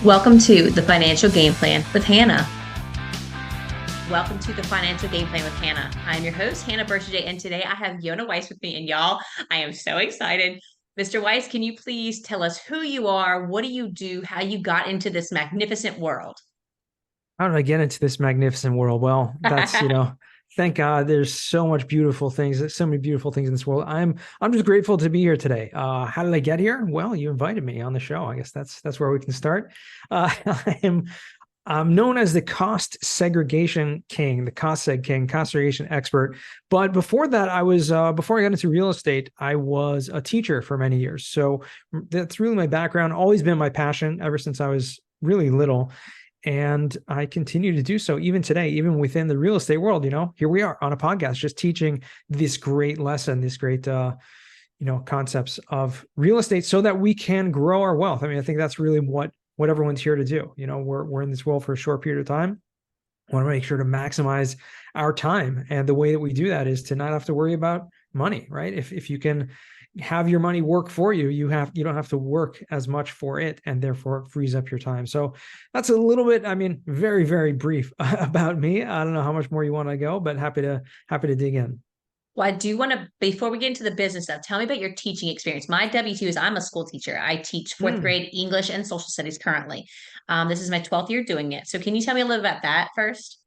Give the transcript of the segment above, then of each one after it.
Welcome to the Financial Game Plan with Hannah. Welcome to the Financial Game Plan with Hannah. I'm your host, Hannah Burchage, and today I have Yonah Weiss with me. And y'all, I am so excited. Mr. Weiss, can you please tell us who you are, what do you do, how you got into this magnificent world? How did I get into this magnificent world? Well, thank God there's so many beautiful things in this world. I'm just grateful to be here today. How did I get here? Well, you invited me on the show. I guess that's where we can start. I'm known as the cost segregation king, the cost seg king, cost segregation expert. But before that, before I got into real estate, I was a teacher for many years. So that's really my background, always been my passion ever since I was really little. And I continue to do so even today, even within the real estate world. Here we are on a podcast, just teaching this great lesson, this great, concepts of real estate so that we can grow our wealth. I mean, I think that's really what everyone's here to do. We're in this world for a short period of time. I want to make sure to maximize our time. And the way that we do that is to not have to worry about money, right? If you can have your money work for you, you don't have to work as much for it, and therefore it frees up your time. So that's a little bit, very, very brief about me. I don't know how much more you want to go, but happy to dig in. Well, I do want to, before we get into the business stuff, tell me about your teaching experience. My W-2 is I'm a school teacher. I teach fourth Hmm. grade English and social studies currently. This is my 12th year doing it. So can you tell me a little about that first?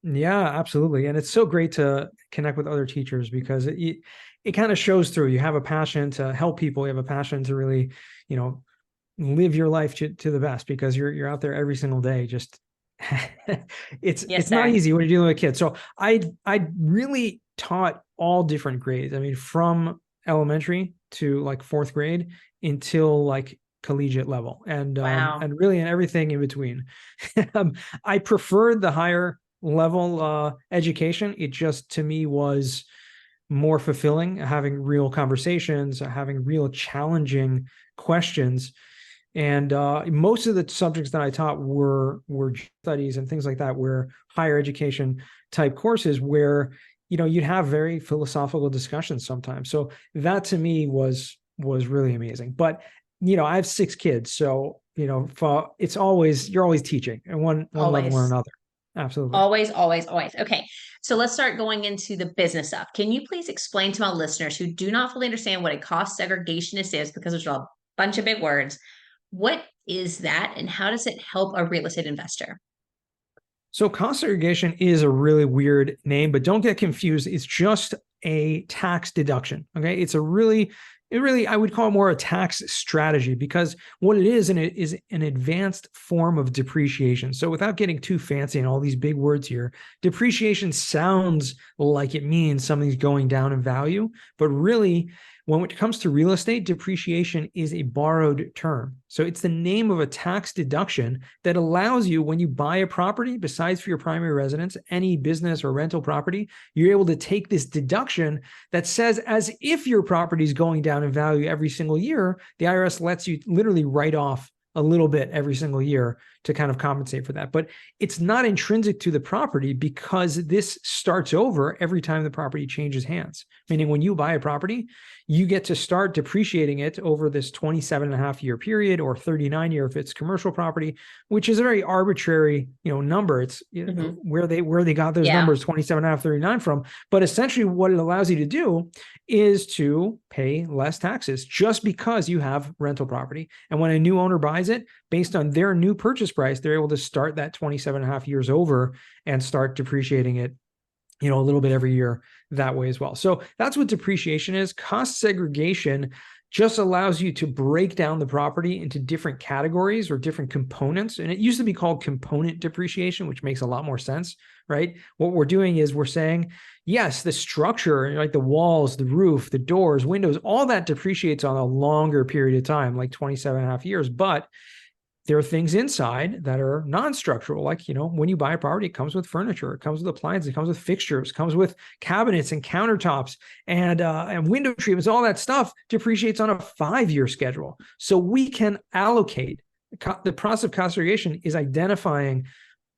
Yeah, absolutely. And it's so great to connect with other teachers because it kind of shows through. You have a passion to help people. You have a passion to really, live your life to the best because you're out there every single day. Just Yes, it's not sir. easy when you're dealing with kids. So I really taught all different grades. I mean, from elementary to like fourth grade until like collegiate level, Wow. and really in everything in between. um, I preferred the higher level education. It just to me was more fulfilling, having real conversations, having real challenging questions. And most of the subjects that I taught were studies and things like that, were higher education type courses where you'd have very philosophical discussions sometimes. So that to me was really amazing. But I have 6 kids, so it's always you're always teaching at one level or Always. another. Absolutely. Always, always, always. Okay. So let's start going into the business stuff. Can you please explain to my listeners who do not fully understand what a cost segregationist is, because there's a bunch of big words, what is that and how does it help a real estate investor? So cost segregation is a really weird name, but don't get confused. It's just a tax deduction. Okay. It really, I would call it more a tax strategy because what it is, and it is an advanced form of depreciation. So without getting too fancy and all these big words here, depreciation sounds like it means something's going down in value, but really when it comes to real estate, depreciation is a borrowed term. So it's the name of a tax deduction that allows you, when you buy a property, besides for your primary residence, any business or rental property, you're able to take this deduction that says, as if your property is going down in value every single year, the IRS lets you literally write off a little bit every single year to kind of compensate for that. But it's not intrinsic to the property because this starts over every time the property changes hands. Meaning when you buy a property, you get to start depreciating it over this 27 and a half year period, or 39 year if it's commercial property, which is a very arbitrary, number. It's Mhm. where they got those Yeah. numbers 27 and a half, 39 from. But essentially what it allows you to do is to pay less taxes just because you have rental property. And when a new owner buys it, based on their new purchase price, they're able to start that 27 and a half years over and start depreciating it, a little bit every year that way as well. So that's what depreciation is. Cost segregation just allows you to break down the property into different categories or different components. And it used to be called component depreciation, which makes a lot more sense, right? What we're doing is we're saying, yes, the structure, like the walls, the roof, the doors, windows, all that depreciates on a longer period of time, like 27 and a half years. But there are things inside that are non-structural, like, when you buy a property, it comes with furniture, it comes with appliances, it comes with fixtures, it comes with cabinets and countertops and window treatments. All that stuff depreciates on a 5-year schedule. So we can allocate. The process of cost segregation is identifying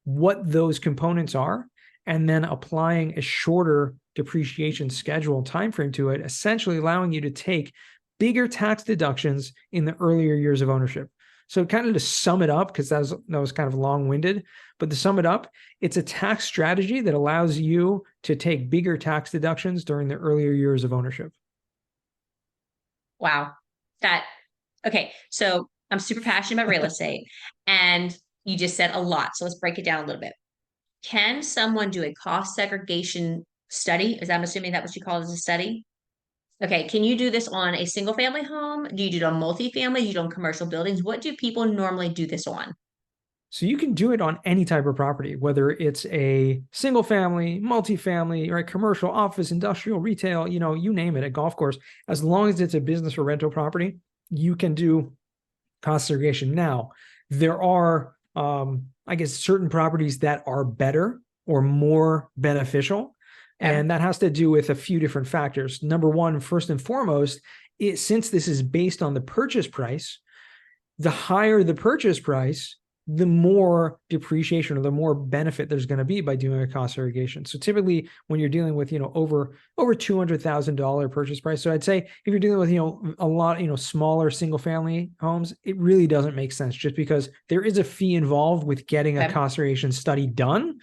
what those components are and then applying a shorter depreciation schedule time frame to it, essentially allowing you to take bigger tax deductions in the earlier years of ownership. So kind of to sum it up, because that was kind of long-winded, but to sum it up, it's a tax strategy that allows you to take bigger tax deductions during the earlier years of ownership. Wow. That, okay. So I'm super passionate about real estate, and you just said a lot. So let's break it down a little bit. Can someone do a cost segregation study? I'm assuming that what you call it as a study? Okay. Can you do this on a single family home? Do you do it on multifamily? Do you do it on commercial buildings? What do people normally do this on? So you can do it on any type of property, whether it's a single family, multifamily, right, commercial, office, industrial, retail, you name it, a golf course. As long as it's a business or rental property, you can do cost segregation. Now, there are, I guess, certain properties that are better or more beneficial. Okay. And that has to do with a few different factors. Number one, first and foremost, since this is based on the purchase price, the higher the purchase price, the more depreciation or the more benefit there's going to be by doing a cost segregation. So typically when you're dealing with, over $200,000 purchase price. So I'd say if you're dealing with, a lot, smaller single family homes, it really doesn't make sense just because there is a fee involved with getting a Okay. cost segregation study done.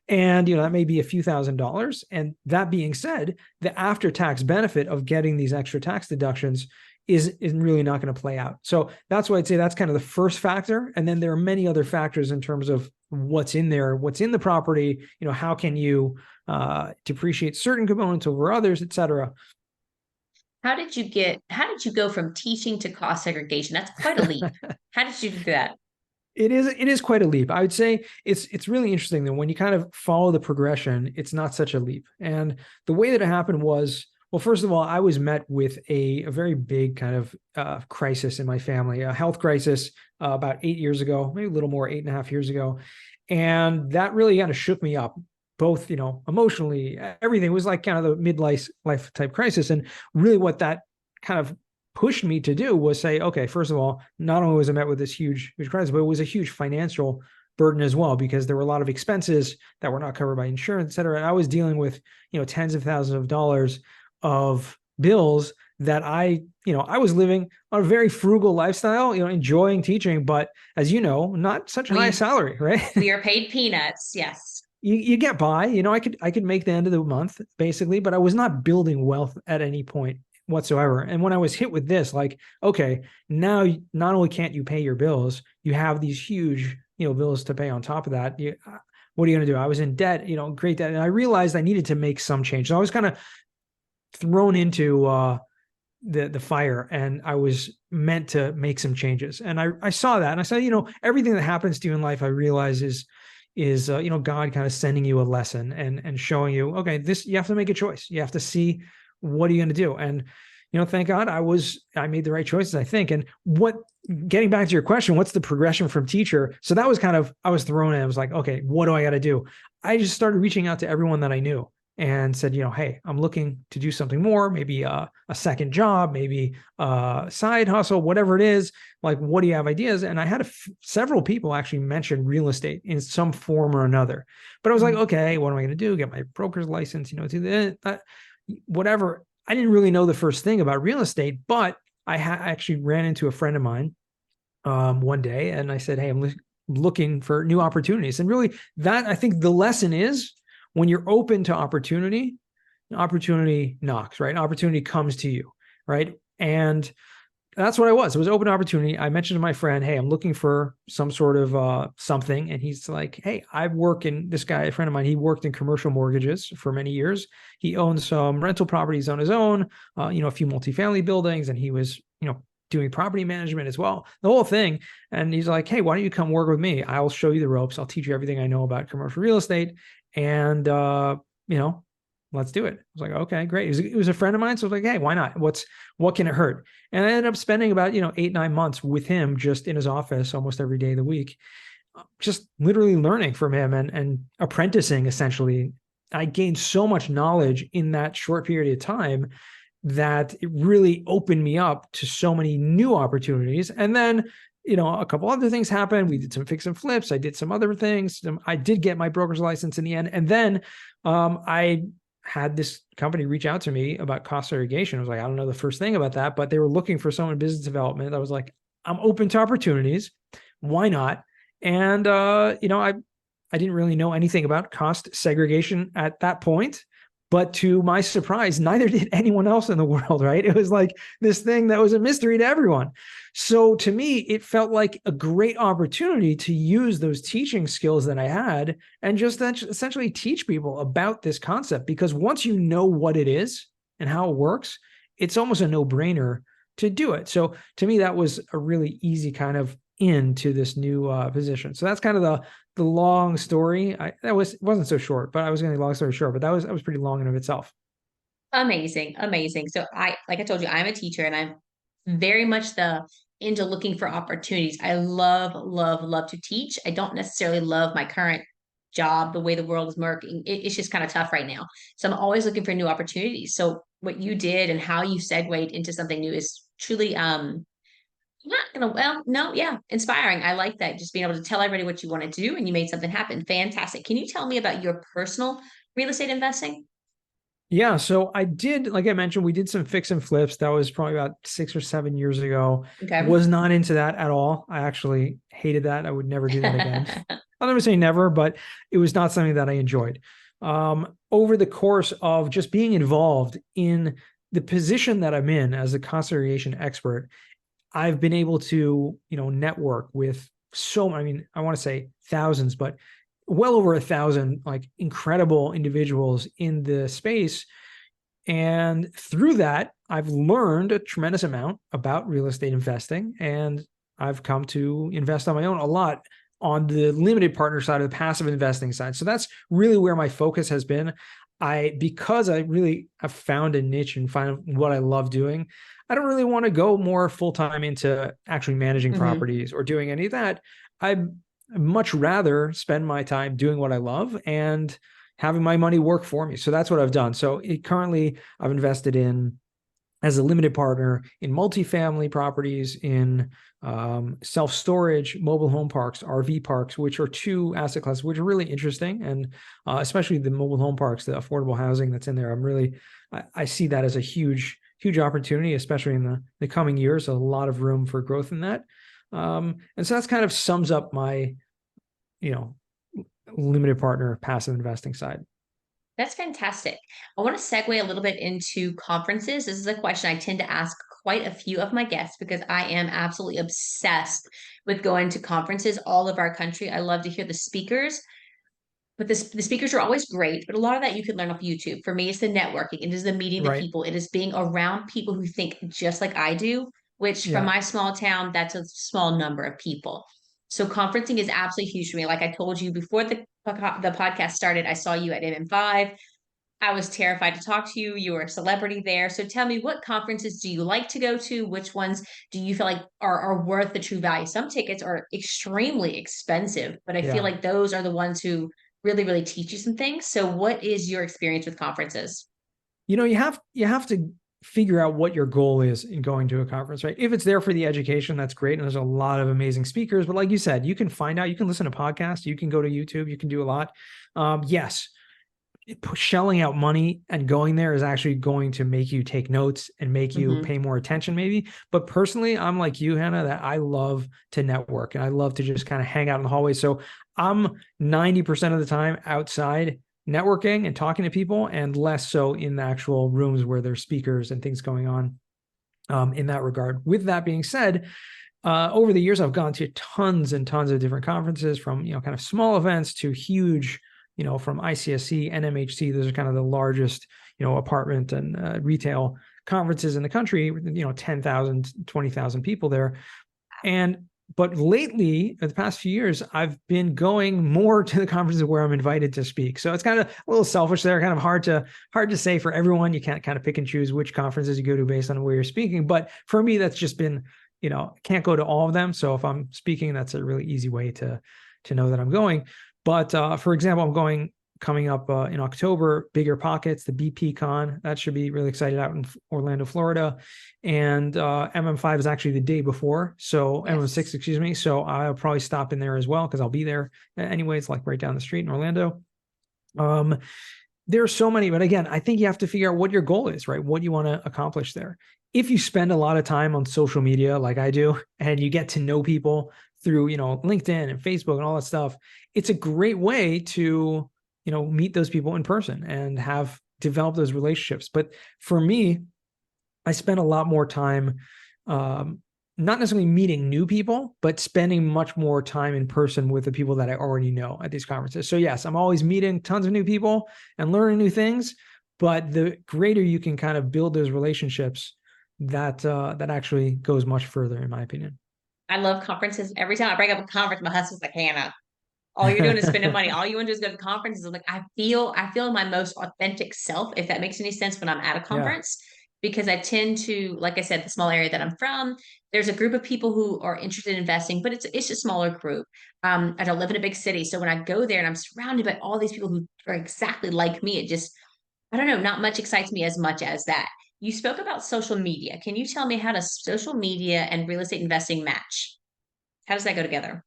And, that may be a few $1,000s. And that being said, the after-tax benefit of getting these extra tax deductions is really not going to play out. So that's why I'd say that's kind of the first factor. And then there are many other factors in terms of what's in there, what's in the property, how can you depreciate certain components over others, et cetera. How did you go from teaching to cost segregation? That's quite a leap. How did you do that? It is quite a leap. I would say it's really interesting that when you kind of follow the progression, it's not such a leap. And the way that it happened was, well, first of all, I was met with a very big kind of crisis in my family, a health crisis about 8 years ago, maybe a little more, 8.5 years ago. And that really kind of shook me up, both, emotionally, everything. It was like kind of the midlife type crisis. And really what that kind of pushed me to do was say, okay, first of all, not only was I met with this huge crisis, but it was a huge financial burden as well, because there were a lot of expenses that were not covered by insurance, et cetera. And I was dealing with, tens of thousands of dollars of bills that I was living on a very frugal lifestyle, enjoying teaching, but as you know, not such a high salary, right? We are paid peanuts. Yes. You get by, I could make the end of the month basically, but I was not building wealth at any point whatsoever. And when I was hit with this, like, okay, now not only can't you pay your bills, you have these huge, bills to pay on top of that. What are you going to do? I was in debt, great debt. And I realized I needed to make some change. So I was kind of thrown into the fire, and I was meant to make some changes. And I saw that, and I said, everything that happens to you in life, I realize is God kind of sending you a lesson and showing you, okay, this, you have to make a choice. You have to see, what are you going to do? And thank God I made the right choices, I think. And getting back to your question, what's the progression from teacher? So that was kind of, I was thrown in. I was like, okay, what do I got to do? I just started reaching out to everyone that I knew and said, hey, I'm looking to do something more, maybe a second job, maybe a side hustle, whatever it is. Like, what do you have ideas? And I had several people actually mention real estate in some form or another. But I was like, okay, what am I going to do? Get my broker's license, do that, whatever. I didn't really know the first thing about real estate, but I actually ran into a friend of mine one day, and I said, hey, I'm looking for new opportunities. And really, that, I think the lesson is, when you're open to opportunity knocks, right? Opportunity comes to you, right? And that's what I was. It was open opportunity. I mentioned to my friend, hey, I'm looking for some sort of something. And he's like, hey, this guy, a friend of mine, he worked in commercial mortgages for many years. He owned some rental properties on his own, a few multifamily buildings, and he was, doing property management as well, the whole thing. And he's like, hey, why don't you come work with me? I'll show you the ropes. I'll teach you everything I know about commercial real estate. And, let's do it. I was like, okay, great. It was a friend of mine. So I was like, hey, why not? What can it hurt? And I ended up spending about, 8-9 months with him, just in his office almost every day of the week, just literally learning from him and apprenticing essentially. I gained so much knowledge in that short period of time that it really opened me up to so many new opportunities. And then, a couple other things happened. We did some fix and flips. I did some other things. I did get my broker's license in the end. And then I had this company reach out to me about cost segregation. I was like, I don't know the first thing about that, but they were looking for someone in business development. I was like, I'm open to opportunities. Why not? And I didn't really know anything about cost segregation at that point. But to my surprise, neither did anyone else in the world, right? It was like this thing that was a mystery to everyone. So to me, it felt like a great opportunity to use those teaching skills that I had and just essentially teach people about this concept. Because once you know what it is and how it works, it's almost a no-brainer to do it. So to me, that was a really easy kind of into this new position. So that's kind of the long story. It wasn't so short, but I was going to long story short, but that was pretty long in of itself. Amazing, amazing. So like I told you, I'm a teacher and I'm very much the into looking for opportunities. I love, love, love to teach. I don't necessarily love my current job, the way the world is working. It's just kind of tough right now. So I'm always looking for new opportunities. So what you did and how you segued into something new is truly I'm not gonna, well, no, yeah, inspiring. I like that. Just being able to tell everybody what you want to do and you made something happen. Fantastic. Can you tell me about your personal real estate investing? Yeah, so I did, like I mentioned, we did some fix and flips. That was probably about 6 or 7 years ago. Okay. Was not into that at all. I actually hated that. I would never do that again. I'll never say never, but it was not something that I enjoyed. Over the course of just being involved in the position that I'm in as a conservation expert, I've been able to, network with I mean, I want to say thousands, but well over 1,000 like incredible individuals in the space. And through that, I've learned a tremendous amount about real estate investing. And I've come to invest on my own a lot on the limited partner side of the passive investing side. So that's really where my focus has been. Because I really have found a niche and find what I love doing, I don't really want to go more full-time into actually managing Hmm. properties or doing any of that. I'd much rather spend my time doing what I love and having my money work for me. So that's what I've done. So currently I've invested in as a limited partner in multifamily properties, in self-storage, mobile home parks, RV parks, which are two asset classes which are really interesting, and especially the mobile home parks, the affordable housing that's in there. I see that as a huge opportunity, especially in the coming years. A lot of room for growth in that, and so that's kind of sums up my you know limited partner passive investing side. That's fantastic. I want to segue a little bit into conferences. This is a question I tend to ask quite a few of my guests because I am absolutely obsessed with going to conferences all over our country. I love to hear the speakers. But the speakers are always great, but a lot of that you can learn off YouTube. For me, it's the networking. It is the meeting the Right. people. It is being around people who think just like I do, which from Yeah. my small town, that's a small number of people. So conferencing is absolutely huge for me. Like I told you before the podcast started, I saw you at MM5. I was terrified to talk to you. You were a celebrity there. So tell me, what conferences do you like to go to? Which ones do you feel like are worth the true value? Some tickets are extremely expensive, but I feel Yeah. like those are the ones who really, really teach you some things. So what is your experience with conferences? You have to figure out what your goal is in going to a conference, right? If it's there for the education, that's great. And there's a lot of amazing speakers. But like you said, you can find out, you can listen to podcasts, you can go to YouTube, you can do a lot. Yes, shelling out money and going there is actually going to make you take notes and make you Hmm. pay more attention, maybe. But personally, I'm like you, Hannah, that I love to network and I love to just kind of hang out in the hallway. So I'm 90% of the time outside networking and talking to people, and less so in the actual rooms where there's speakers and things going on, in that regard. With that being said, over the years, I've gone to tons and tons of different conferences, from kind of small events to huge, from ICSC, NMHC. Those are kind of the largest, apartment and retail conferences in the country. 10,000, 20,000 people there. But lately, in the past few years, I've been going more to the conferences where I'm invited to speak. So it's kind of a little selfish there, kind of hard to say for everyone. You can't kind of pick and choose which conferences you go to based on where you're speaking. But for me, that's just been, can't go to all of them. So if I'm speaking, that's a really easy way to know that I'm going. But for example, coming up in October, Bigger Pockets, the BP Con. That should be really excited, out in Orlando, Florida. And MM5 is actually the day before. So MM6, Yes. excuse me. So I'll probably stop in there as well because I'll be there anyways, like right down the street in Orlando. Um, there are so many, but again, I think you have to figure out what your goal is, right? What you want to accomplish there. If you spend a lot of time on social media, like I do, and you get to know people through, LinkedIn and Facebook and all that stuff, it's a great way to, meet those people in person and have develop those relationships. But for me, I spend a lot more time, not necessarily meeting new people, but spending much more time in person with the people that I already know at these conferences. So yes, I'm always meeting tons of new people and learning new things, but the greater you can kind of build those relationships, that actually goes much further, in my opinion. I love conferences. Every time I bring up a conference, my husband's like, Hannah, all you're doing is spending money. All you want to do is go to conferences. I'm like, I feel my most authentic self, if that makes any sense, when I'm at a Yeah. conference, because I tend to, like I said, the small area that I'm from, there's a group of people who are interested in investing, but it's a smaller group. I don't live in a big city. So when I go there and I'm surrounded by all these people who are exactly like me, it just, I don't know, not much excites me as much as that. You spoke about social media. Can you tell me how does social media and real estate investing match? How does that go together?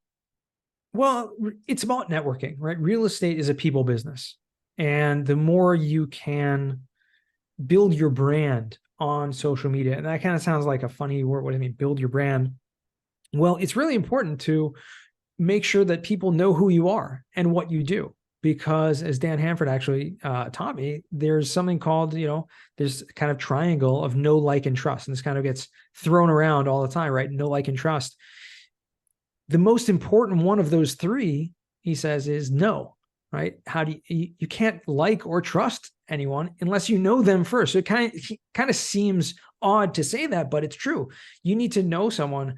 Well, it's about networking, right? Real estate is a people business. And the more you can build your brand on social media, and that kind of sounds like a funny word. What do I mean? Build your brand. Well, it's really important to make sure that people know who you are and what you do. Because as Dan Hanford actually taught me, there's something called, there's kind of triangle of know, like, and trust. And this kind of gets thrown around all the time, right? Know, like, and trust. The most important one of those three, he says, is know, right? How do you can't like or trust anyone unless you know them first. So it kind of seems odd to say that, but it's true. You need to know someone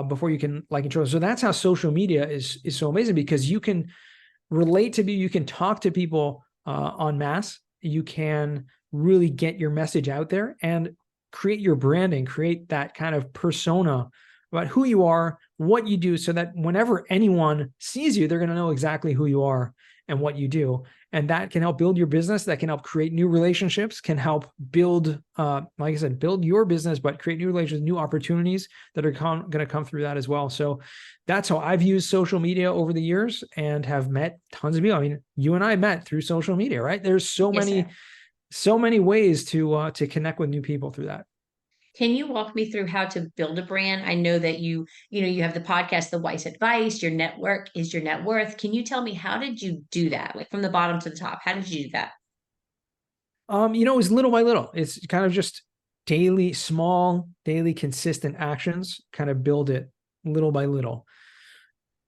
before you can like and trust. So that's how social media is so amazing, because you can relate to people, you can talk to people en masse, you can really get your message out there and create your branding, create that kind of persona about who you are, what you do, so that whenever anyone sees you, they're going to know exactly who you are and what you do. And that can help build your business. That can help create new relationships, can help build, like I said, build your business, but create new relationships, new opportunities that are going to come through that as well. So that's how I've used social media over the years and have met tons of people. I mean, you and I met through social media, right? There's Yes, sir. so many ways to connect with new people through that. Can you walk me through how to build a brand? I know that you have the podcast, the Weiss Advice, your network is your net worth. Can you tell me how did you do that? Like from the bottom to the top, how did you do that? It's little by little. It's kind of just daily, small, daily, consistent actions, kind of build it little by little.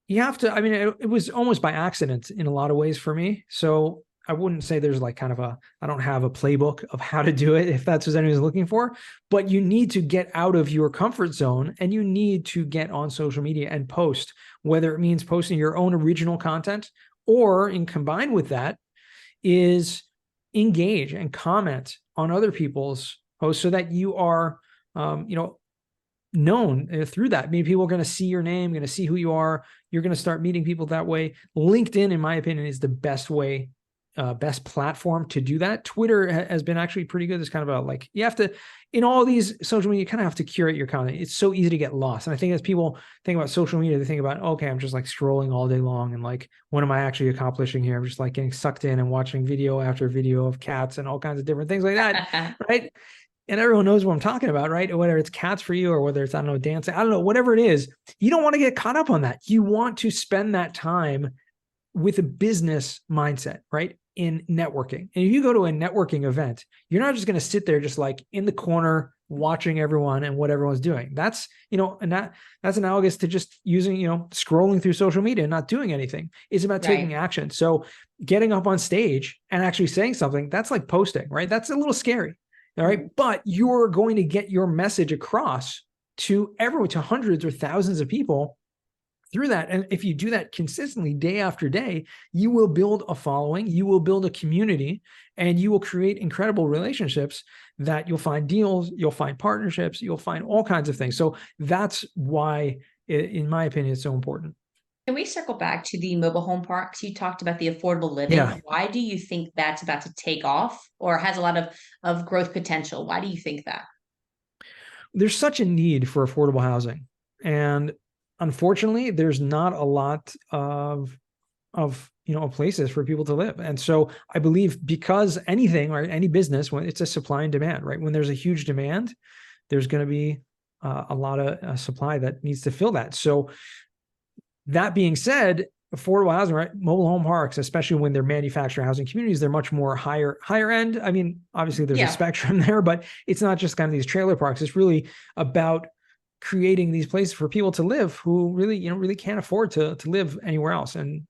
You have to, I mean, it was almost by accident in a lot of ways for me. So I wouldn't say there's like kind of I don't have a playbook of how to do it if that's what anyone's looking for, but you need to get out of your comfort zone and you need to get on social media and post, whether it means posting your own original content or in combined with that is engage and comment on other people's posts so that you are, known through that. I mean, people are going to see your name, going to see who you are. You're going to start meeting people that way. LinkedIn, in my opinion, is the best way, best platform to do that. Twitter has been actually pretty good. It's kind of like, you have to, in all these social media, you kind of have to curate your content. It's so easy to get lost. And I think as people think about social media, they think about, okay, I'm just like scrolling all day long. And like, what am I actually accomplishing here? I'm just like getting sucked in and watching video after video of cats and all kinds of different things like that. Right. And everyone knows what I'm talking about, right? Whether it's cats for you or whether it's, I don't know, dancing, I don't know, whatever it is, you don't want to get caught up on that. You want to spend that time with a business mindset, right? In networking. And if you go to a networking event, you're not just going to sit there just like in the corner watching everyone and what everyone's doing. That's, and that's analogous to just using, scrolling through social media and not doing anything. It's about taking Right. action. So getting up on stage and actually saying something, that's like posting, right? That's a little scary. All right. Mhm. But you're going to get your message across to everyone, to hundreds or thousands of people through that. And if you do that consistently day after day, you will build a following, you will build a community, and you will create incredible relationships that you'll find deals, you'll find partnerships, you'll find all kinds of things. So that's why, in my opinion, it's so important. Can we circle back to the mobile home parks? You talked about the affordable Yeah. living. Why do you think that's about to take off or has a lot of growth potential? Why do you think that? There's such a need for affordable housing. And unfortunately, there's not a lot of of places for people to live. And so I believe because anything, right, any business, when it's a supply and demand, right, when there's a huge demand, there's going to be a lot of supply that needs to fill that. So that being said, affordable housing, right? Mobile home parks, especially when they're manufactured housing communities, they're much more higher end. I mean, obviously there's a Yeah. spectrum there, but it's not just kind of these trailer parks. It's really about creating these places for people to live who really can't afford to live anywhere else, and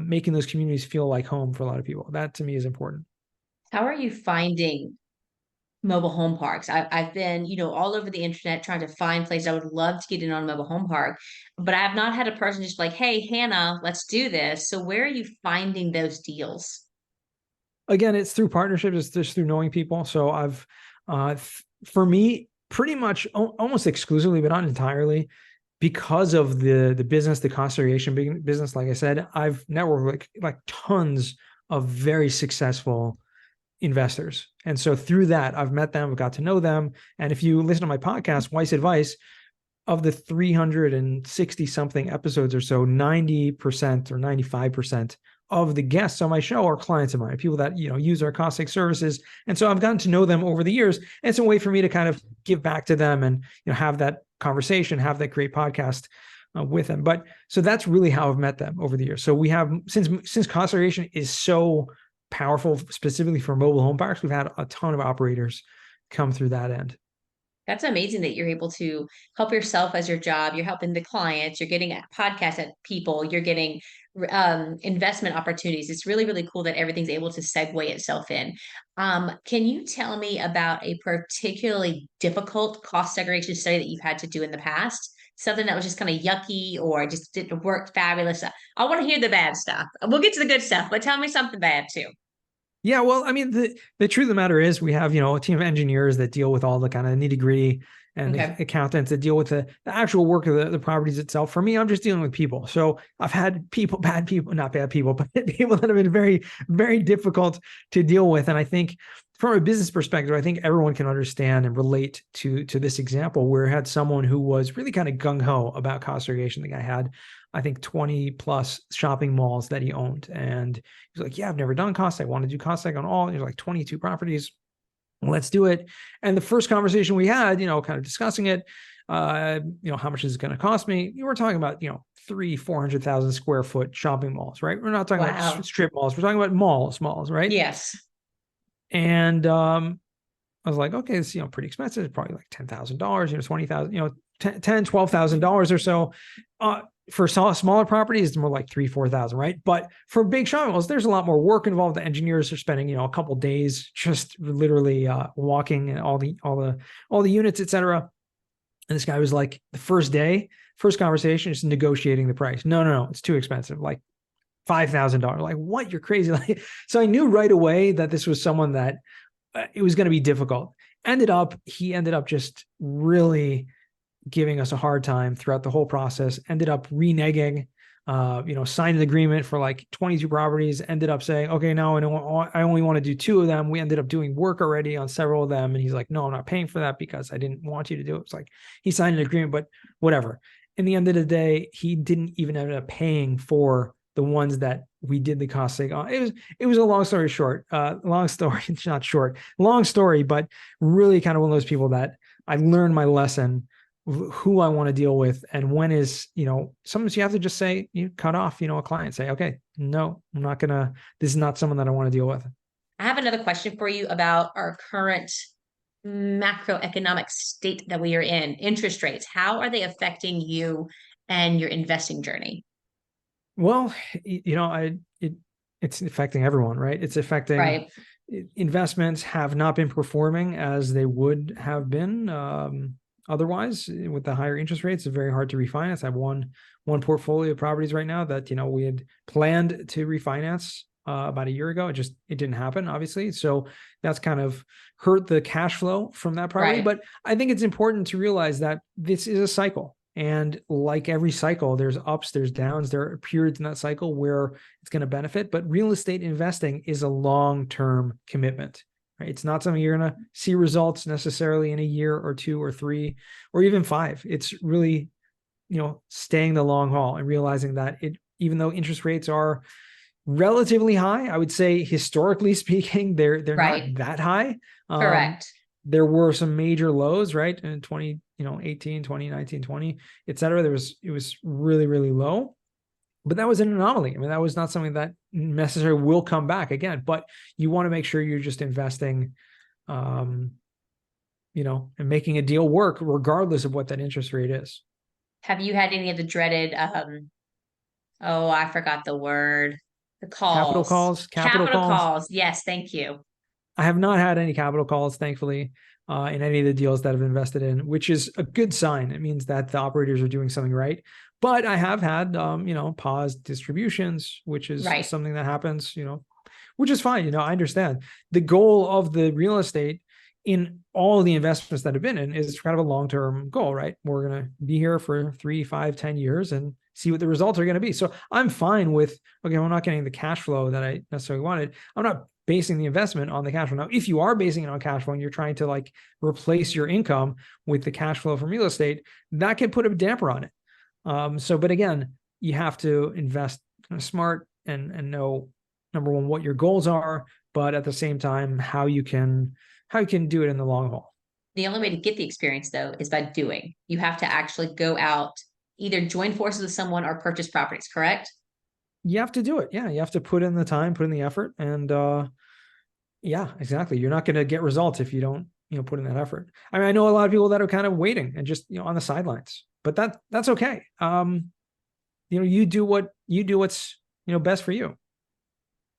making those communities feel like home for a lot of people. That to me is important. How are you finding mobile home parks? I've been, all over the internet trying to find places. I would love to get in on a mobile home park, but I have not had a person just like, hey, Hannah, let's do this. So where are you finding those deals? Again, it's through partnerships. It's just through knowing people. So for me, pretty much almost exclusively, but not entirely, because of the business, the cost segregation business. Like I said, I've networked like tons of very successful investors. And so through that, I've met them, I've got to know them. And if you listen to my podcast, Weiss Advice, of the 360 something episodes or so, 90% or 95% of the guests on my show are clients of mine, people that, use our cost seg services. And so I've gotten to know them over the years. And it's a way for me to kind of give back to them and, have that conversation, have that great podcast with them. But so that's really how I've met them over the years. So we have, since cost segregation is so powerful, specifically for mobile home parks, we've had a ton of operators come through that end. That's amazing that you're able to help yourself as your job. You're helping the clients. You're getting podcasts at people. You're getting investment opportunities. It's really, really cool that everything's able to segue itself in. Can you tell me about a particularly difficult cost segregation study that you've had to do in the past? Something that was just kind of yucky or just didn't work fabulous. I want to hear the bad stuff. We'll get to the good stuff, but tell me something bad too. Yeah, well, I mean, the truth of the matter is we have, a team of engineers that deal with all the kind of nitty gritty, and Okay. accountants that deal with the actual work of the properties itself. For me, I'm just dealing with people. So I've had bad people, not bad people, but people that have been very, very difficult to deal with. And I think from a business perspective, I think everyone can understand and relate to this example where I had someone who was really kind of gung ho about cost segregation. The guy had, I think, 20 plus shopping malls that he owned. And he's like, yeah, I've never done cost seg. I want to do cost seg on all. There's like 22 properties. Let's do it. And the first conversation we had, kind of discussing it, how much is it going to cost me? You were talking about, 400,000 square foot shopping malls, right? We're not talking about Wow. strip malls. We're talking about malls, right? Yes. And I was like, okay, it's, pretty expensive. It's probably like $10,000, 20,000, $12,000 or so. For smaller properties, it's more like 3,000-4,000, right? But for big shopping malls, there's a lot more work involved. The engineers are spending, a couple days just literally walking all the units, etc. And this guy was like, the first conversation, just negotiating the price. No, it's too expensive. Like $5,000. Like, what? You're crazy. Like, so I knew right away that this was someone that it was going to be difficult. He ended up just really giving us a hard time throughout the whole process, ended up reneging, signed an agreement for like 22 properties, ended up saying, okay, now I only want to do 2 of them. We ended up doing work already on several of them. And he's like, no, I'm not paying for that because I didn't want you to do it. It's like, he signed an agreement, but whatever. In the end of the day, he didn't even end up paying for the ones that we did the cost seg on. It was a long story short, long story, it's not short, long story, but really kind of one of those people that I learned my lesson, who I want to deal with, and when is, sometimes you have to just say, you cut off, a client, say, okay, no, I'm not gonna, this is not someone that I want to deal with. I have another question for you about our current macroeconomic state that we are in. Interest rates, how are they affecting you and your investing journey? Well, it's affecting everyone, right? It's affecting Right. investments have not been performing as they would have been. Otherwise, with the higher interest rates, it's very hard to refinance. I have one portfolio of properties right now that we had planned to refinance about a year ago. It didn't happen, obviously. So that's kind of hurt the cash flow from that property. Right. But I think it's important to realize that this is a cycle. And like every cycle, there's ups, there's downs, there are periods in that cycle where it's going to benefit. But real estate investing is a long-term commitment. Right? It's not something you're going to see results necessarily in a year or 2 or 3 or even 5. It's really, staying the long haul and realizing that even though interest rates are, relatively high. I would say historically speaking, they're not Right. that high. Um, Correct. there were some major lows, right? In 20, 18, 20, 19, 20, et cetera. It was really, really low, but that was an anomaly. I mean, that was not something that necessarily will come back again, but you want to make sure you're just investing, um, and making a deal work regardless of what that interest rate is. Have you had any of the dreaded oh, I forgot the word. The Capital calls. calls, capital Capital calls. calls. Yes, thank you. I have not had any capital calls, thankfully, in any of the deals that I've invested in, which is a good sign. It means that the operators are doing something right. But I have had, paused distributions, which is Right. something that happens, which is fine. I understand the goal of the real estate in all the investments that I've been in is kind of a long-term goal, right? We're going to be here for 3, 5, 10 years and see what the results are going to be. So I'm fine with, okay, I'm not getting the cash flow that I necessarily wanted. I'm not basing the investment on the cash flow. Now, if you are basing it on cash flow and you're trying to like replace your income with the cash flow from real estate, that can put a damper on it. But again, you have to invest smart and know, number one, what your goals are, but at the same time, how you can do it in the long haul. The only way to get the experience, though, is by doing. You have to actually go out, either join forces with someone or purchase properties, correct? You have to do it. Yeah, you have to put in the time, put in the effort, and yeah, exactly. You're not going to get results if you don't, put in that effort. I mean, I know a lot of people that are kind of waiting and just, on the sidelines, but that's okay. You do what's, best for you.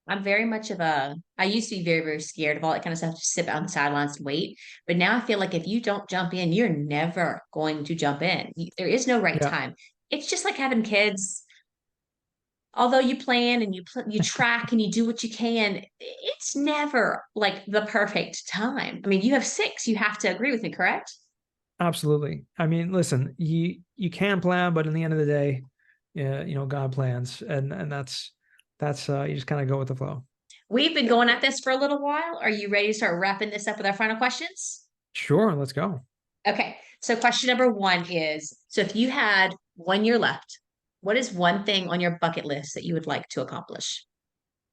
I'm very much of I used to be very, very scared of all that kind of stuff, just sit on the sidelines and wait. But now I feel like if you don't jump in, you're never going to jump in. There is no right Yeah, time. It's just like having kids. Although you plan and you track and you do what you can, it's never like the perfect time. I mean, you have six, you have to agree with me, correct? absolutely. I mean, listen, you can plan, but in the end of the day, yeah, God plans, and that's you just kind of go with the flow. We've been going at this for a little while. Are you ready to start wrapping this up with our final questions? Sure, let's go. Okay. So question number one is, so if you had 1 year left, what is one thing on your bucket list that you would like to accomplish?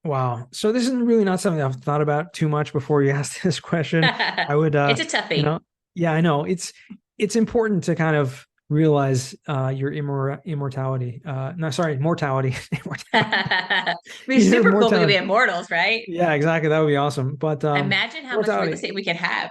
Wow. So this is really not something I've thought about too much before you asked this question. I would, It's a you toughie. know, yeah, I know it's important to kind of realize your immortality. No, sorry, mortality, immortality, We're your super cool. We could be mortality. immortals, right? Yeah, exactly. That would be awesome. But Imagine how much real mortality, estate we could have.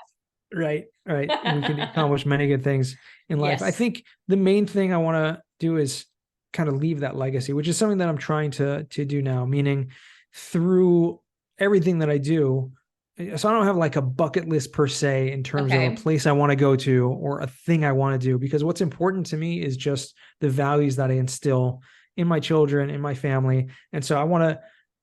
right, right, and we can accomplish many good things in life. I Yes. think the main thing I want to do is kind of leave that legacy, which is something that I'm trying to do now. Meaning, through everything that I do, so I don't have like a bucket list per se in terms of a Okay. place I want to go to or a thing I want to do, because what's important to me is just the values that I instill in my children, in my family. And so I want to,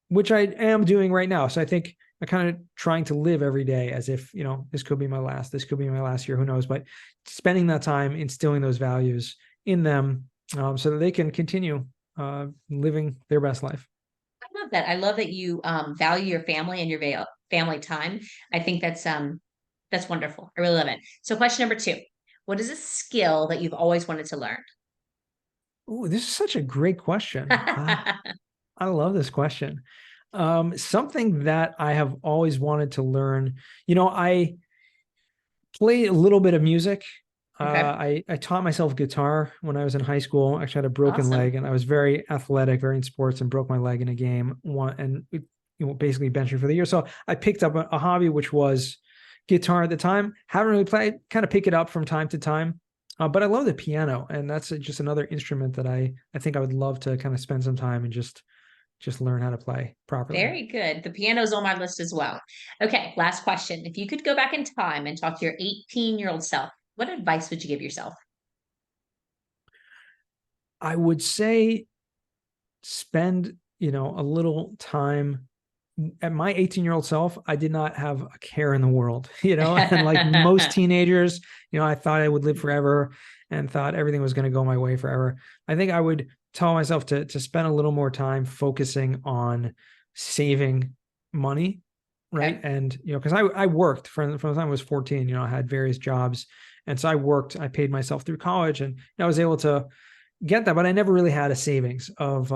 which I am doing right now. So I think I kind of trying to live every day as if, this could be my last, this could be my last year, who knows, but spending that time instilling those values in them, so that they can continue living their best life. I love that. I love that you value your family and your family time. I think that's wonderful. I really love it. So question number two, what is a skill that you've always wanted to learn? Oh, this is such a great question. I love this question. Something that I have always wanted to learn. I play a little bit of music. Okay. I taught myself guitar when I was in high school. Actually, had a broken Awesome. leg, and I was very athletic, very in sports, and broke my leg in a game. Basically benched me for the year. So I picked up a hobby, which was guitar at the time. Haven't really played. Kind of pick it up from time to time. But I love the piano, and that's just another instrument that I think I would love to kind of spend some time and just learn how to play properly. Very good. The piano's on my list as well. Okay, last question. If you could go back in time and talk to your 18-year-old self, what advice would you give yourself? I would say spend, a little time. At my 18-year-old self, I did not have a care in the world, and like most teenagers, I thought I would live forever and thought everything was going to go my way forever. I think I would tell myself to spend a little more time focusing on saving money, right? Okay. And, because I worked from the time I was 14, I had various jobs. And so I paid myself through college, and I was able to get that, but I never really had a savings of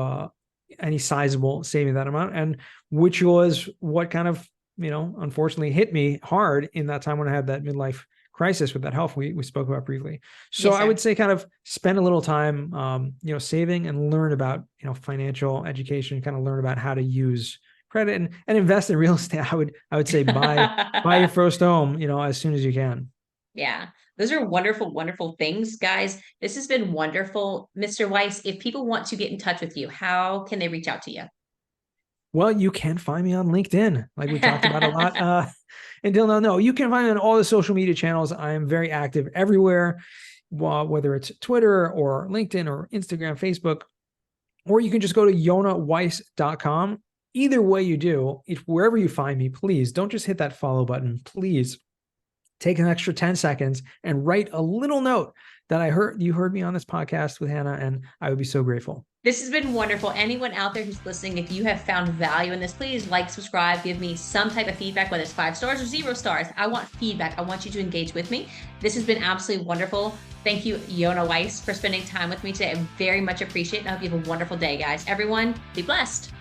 any sizable saving that amount, and which was what kind of, unfortunately hit me hard in that time when I had that midlife crisis with that health we spoke about briefly. So Yes, I sir. would say kind of spend a little time, saving, and learn about, financial education, kind of learn about how to use credit, and invest in real estate. I would say buy your first home, as soon as you can. Yeah, those are wonderful, wonderful things, guys. This has been wonderful. Mr. Weiss, if people want to get in touch with you, how can they reach out to you? Well, you can find me on LinkedIn, like we talked about a lot. Until now, no, you can find me on all the social media channels. I am very active everywhere, whether it's Twitter or LinkedIn or Instagram, Facebook, or you can just go to yonahweiss.com. Either way you do, if wherever you find me, please don't just hit that follow button. Please take an extra 10 seconds and write a little note that you heard me on this podcast with Hannah, and I would be so grateful. This has been wonderful. Anyone out there who's listening, if you have found value in this, please like, subscribe, give me some type of feedback, whether it's 5 stars or 0 stars. I want feedback. I want you to engage with me. This has been absolutely wonderful. Thank you, Yonah Weiss, for spending time with me today. I very much appreciate it. I hope you have a wonderful day, guys. Everyone, be blessed.